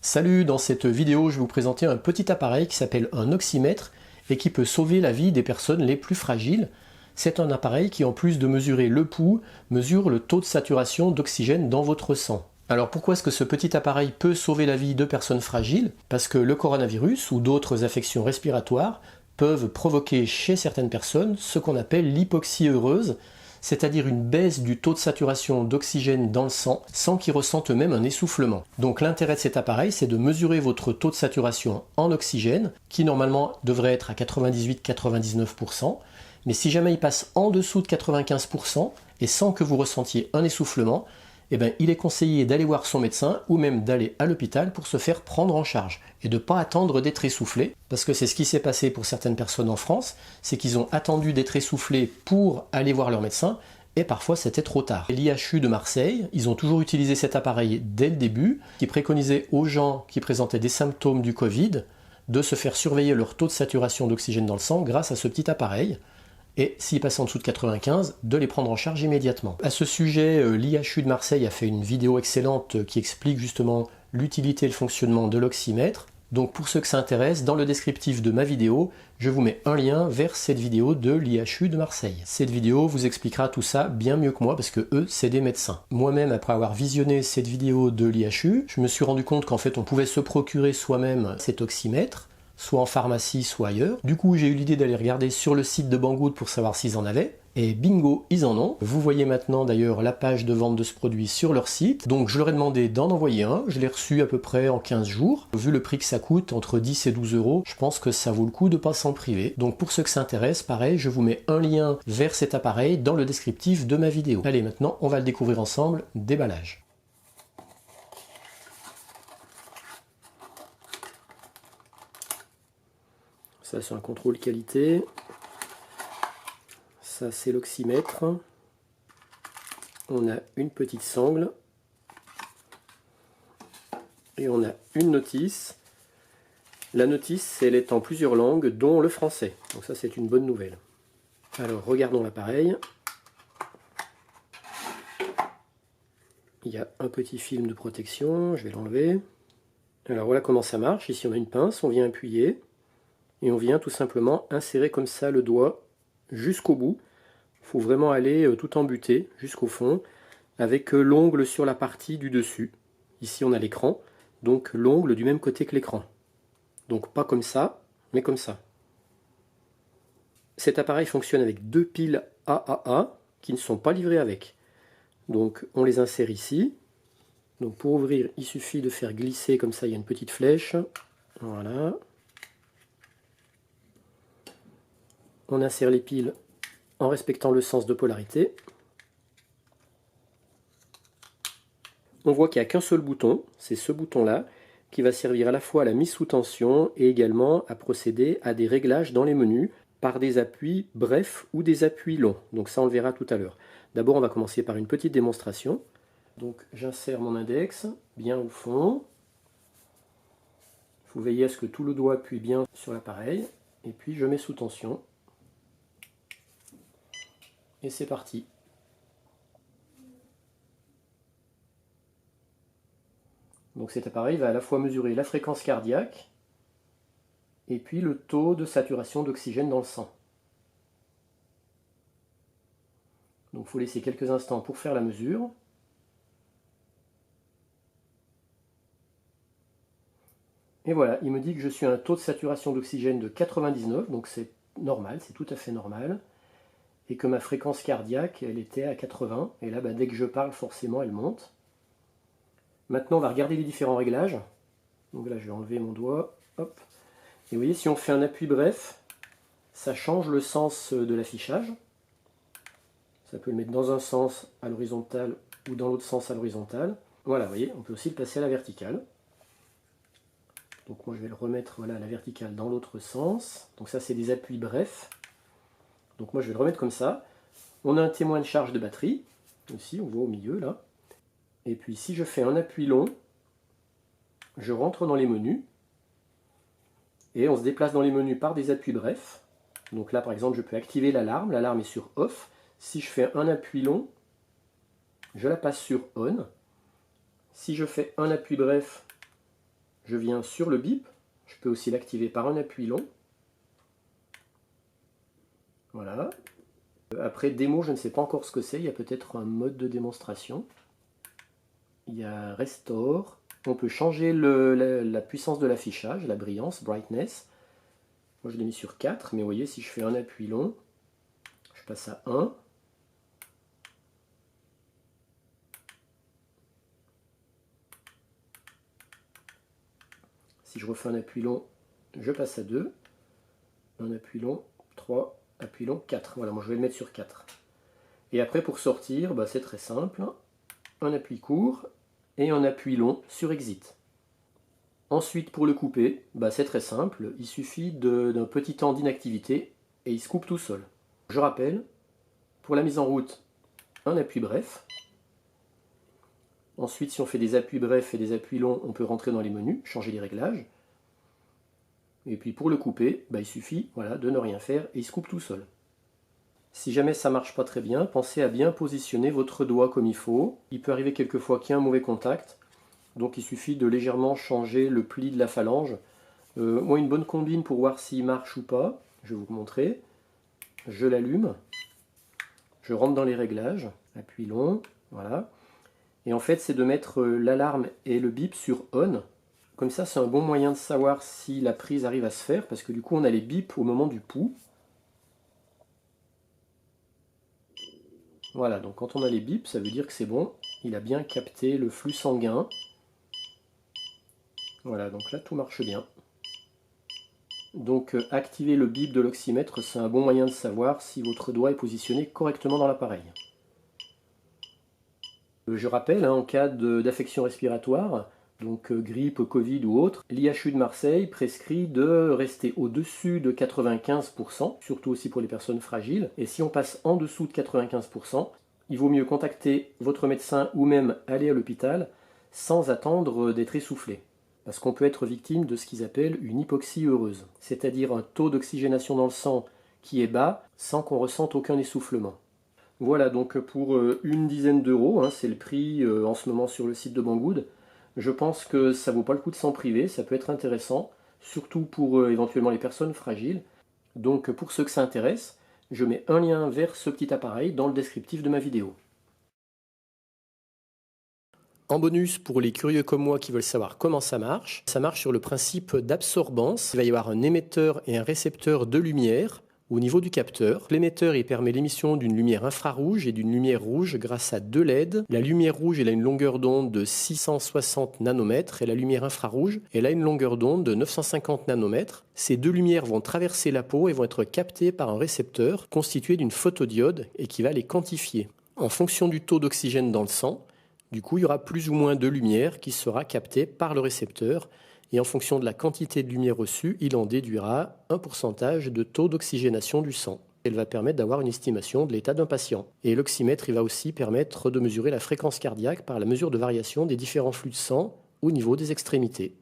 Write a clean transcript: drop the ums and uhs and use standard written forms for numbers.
Salut, dans cette vidéo, je vais vous présenter un petit appareil qui s'appelle un oxymètre et qui peut sauver la vie des personnes les plus fragiles. C'est un appareil qui, en plus de mesurer le pouls, mesure le taux de saturation d'oxygène dans votre sang. Alors pourquoi est-ce que ce petit appareil peut sauver la vie de personnes fragiles? Parce que le coronavirus ou d'autres affections respiratoires peuvent provoquer chez certaines personnes ce qu'on appelle l'hypoxie heureuse, c'est-à-dire une baisse du taux de saturation d'oxygène dans le sang sans qu'ils ressentent eux-mêmes un essoufflement. Donc l'intérêt de cet appareil, c'est de mesurer votre taux de saturation en oxygène, qui normalement devrait être à 98-99%, mais si jamais il passe en dessous de 95% et sans que vous ressentiez un essoufflement, eh bien, il est conseillé d'aller voir son médecin ou même d'aller à l'hôpital pour se faire prendre en charge et de ne pas attendre d'être essoufflé, parce que c'est ce qui s'est passé pour certaines personnes en France, c'est qu'ils ont attendu d'être essoufflés pour aller voir leur médecin et parfois c'était trop tard. L'IHU de Marseille, ils ont toujours utilisé cet appareil dès le début, qui préconisait aux gens qui présentaient des symptômes du Covid de se faire surveiller leur taux de saturation d'oxygène dans le sang grâce à ce petit appareil. Et s'ils passent en dessous de 95, de les prendre en charge immédiatement. À ce sujet, l'IHU de Marseille a fait une vidéo excellente qui explique justement l'utilité et le fonctionnement de l'oxymètre. Donc pour ceux que ça intéresse, dans le descriptif de ma vidéo, je vous mets un lien vers cette vidéo de l'IHU de Marseille. Cette vidéo vous expliquera tout ça bien mieux que moi parce que eux, c'est des médecins. Moi-même, après avoir visionné cette vidéo de l'IHU, je me suis rendu compte qu'en fait on pouvait se procurer soi-même cet oxymètre, soit en pharmacie, soit ailleurs. Du coup, j'ai eu l'idée d'aller regarder sur le site de Banggood pour savoir s'ils en avaient. Et bingo, ils en ont. Vous voyez maintenant d'ailleurs la page de vente de ce produit sur leur site. Donc je leur ai demandé d'en envoyer un. Je l'ai reçu à peu près en 15 jours. Vu le prix que ça coûte, entre 10 et 12 euros, je pense que ça vaut le coup de ne pas s'en priver. Donc pour ceux que ça intéresse, pareil, je vous mets un lien vers cet appareil dans le descriptif de ma vidéo. Allez, maintenant, on va le découvrir ensemble. Déballage. Ça, c'est un contrôle qualité. Ça, c'est l'oxymètre. On a une petite sangle. Et on a une notice. La notice, elle est en plusieurs langues, dont le français. Donc ça, c'est une bonne nouvelle. Alors, regardons l'appareil. Il y a un petit film de protection. Je vais l'enlever. Alors, voilà comment ça marche. Ici, on a une pince. On vient appuyer. Et on vient tout simplement insérer comme ça le doigt jusqu'au bout. Il faut vraiment aller tout embuter jusqu'au fond avec l'ongle sur la partie du dessus. Ici on a l'écran, donc l'ongle du même côté que l'écran. Donc pas comme ça, mais comme ça. Cet appareil fonctionne avec deux piles AAA qui ne sont pas livrées avec. Donc on les insère ici. Donc pour ouvrir, il suffit de faire glisser comme ça, il y a une petite flèche. Voilà. On insère les piles en respectant le sens de polarité. On voit qu'il n'y a qu'un seul bouton, c'est ce bouton-là, qui va servir à la fois à la mise sous tension et également à procéder à des réglages dans les menus par des appuis brefs ou des appuis longs. Donc ça, on le verra tout à l'heure. D'abord, on va commencer par une petite démonstration. Donc j'insère mon index bien au fond. Il faut veiller à ce que tout le doigt appuie bien sur l'appareil. Et puis je mets sous tension. Et c'est parti. Donc cet appareil va à la fois mesurer la fréquence cardiaque et puis le taux de saturation d'oxygène dans le sang. Donc il faut laisser quelques instants pour faire la mesure. Et voilà, il me dit que je suis à un taux de saturation d'oxygène de 99, donc c'est normal, c'est tout à fait normal. Et que ma fréquence cardiaque, elle était à 80. Et là, dès que je parle, forcément, elle monte. Maintenant, on va regarder les différents réglages. Donc là, je vais enlever mon doigt. Hop. Et vous voyez, si on fait un appui bref, ça change le sens de l'affichage. Ça peut le mettre dans un sens à l'horizontale ou dans l'autre sens à l'horizontale. Voilà, vous voyez, on peut aussi le passer à la verticale. Donc moi, je vais le remettre voilà, à la verticale dans l'autre sens. Donc ça, c'est des appuis brefs. Donc moi je vais le remettre comme ça. On a un témoin de charge de batterie, aussi on voit au milieu là. Et puis si je fais un appui long, je rentre dans les menus. Et on se déplace dans les menus par des appuis brefs. Donc là par exemple je peux activer l'alarme est sur off. Si je fais un appui long, je la passe sur on. Si je fais un appui bref, Je viens sur le bip, je peux aussi l'activer par un appui long. Voilà. Après démo, je ne sais pas encore ce que c'est, il y a peut-être un mode de démonstration. Il y a Restore, on peut changer la puissance de l'affichage, la brillance, brightness. Moi je l'ai mis sur 4, mais vous voyez si je fais un appui long, je passe à 1. Si je refais un appui long, je passe à 2. Un appui long, 3, appui long, 4. Voilà, moi je vais le mettre sur 4. Et après pour sortir, bah, c'est très simple. Un appui court et un appui long sur Exit. Ensuite pour le couper, bah, c'est très simple. Il suffit d'un petit temps d'inactivité et il se coupe tout seul. Je rappelle, pour la mise en route, un appui bref. Ensuite, si on fait des appuis brefs et des appuis longs, on peut rentrer dans les menus, changer les réglages. Et puis pour le couper, bah, il suffit voilà, de ne rien faire et il se coupe tout seul. Si jamais ça ne marche pas très bien, pensez à bien positionner votre doigt comme il faut. Il peut arriver quelquefois qu'il y ait un mauvais contact, donc il suffit de légèrement changer le pli de la phalange. Moi, une bonne combine pour voir s'il marche ou pas, je vais vous montrer. Je l'allume, je rentre dans les réglages, appui long, voilà. Et en fait, c'est de mettre l'alarme et le bip sur on. Comme ça, c'est un bon moyen de savoir si la prise arrive à se faire, parce que du coup, on a les bips au moment du pouls. Voilà, donc quand on a les bips, ça veut dire que c'est bon. Il a bien capté le flux sanguin. Voilà, donc là, tout marche bien. Donc, activer le bip de l'oxymètre, c'est un bon moyen de savoir si votre doigt est positionné correctement dans l'appareil. Je rappelle, en cas d'affection respiratoire, donc grippe, Covid ou autre, l'IHU de Marseille prescrit de rester au-dessus de 95%, surtout aussi pour les personnes fragiles. Et si on passe en dessous de 95%, il vaut mieux contacter votre médecin ou même aller à l'hôpital sans attendre d'être essoufflé. Parce qu'on peut être victime de ce qu'ils appellent une hypoxie heureuse, c'est-à-dire un taux d'oxygénation dans le sang qui est bas sans qu'on ressente aucun essoufflement. Voilà, donc pour une dizaine d'euros, hein, c'est le prix en ce moment sur le site de Banggood. Je pense que ça vaut pas le coup de s'en priver, ça peut être intéressant, surtout pour éventuellement les personnes fragiles. Donc pour ceux que ça intéresse, je mets un lien vers ce petit appareil dans le descriptif de ma vidéo. En bonus, pour les curieux comme moi qui veulent savoir comment ça marche sur le principe d'absorbance. Il va y avoir un émetteur et un récepteur de lumière au niveau du capteur. L'émetteur, il permet l'émission d'une lumière infrarouge et d'une lumière rouge grâce à deux LED. La lumière rouge, elle a une longueur d'onde de 660 nanomètres et la lumière infrarouge, elle a une longueur d'onde de 950 nanomètres. Ces deux lumières vont traverser la peau et vont être captées par un récepteur constitué d'une photodiode et qui va les quantifier. En fonction du taux d'oxygène dans le sang, du coup, il y aura plus ou moins de lumière qui sera captée par le récepteur. Et en fonction de la quantité de lumière reçue, il en déduira un pourcentage de taux d'oxygénation du sang. Elle va permettre d'avoir une estimation de l'état d'un patient. Et l'oxymètre, il va aussi permettre de mesurer la fréquence cardiaque par la mesure de variation des différents flux de sang au niveau des extrémités.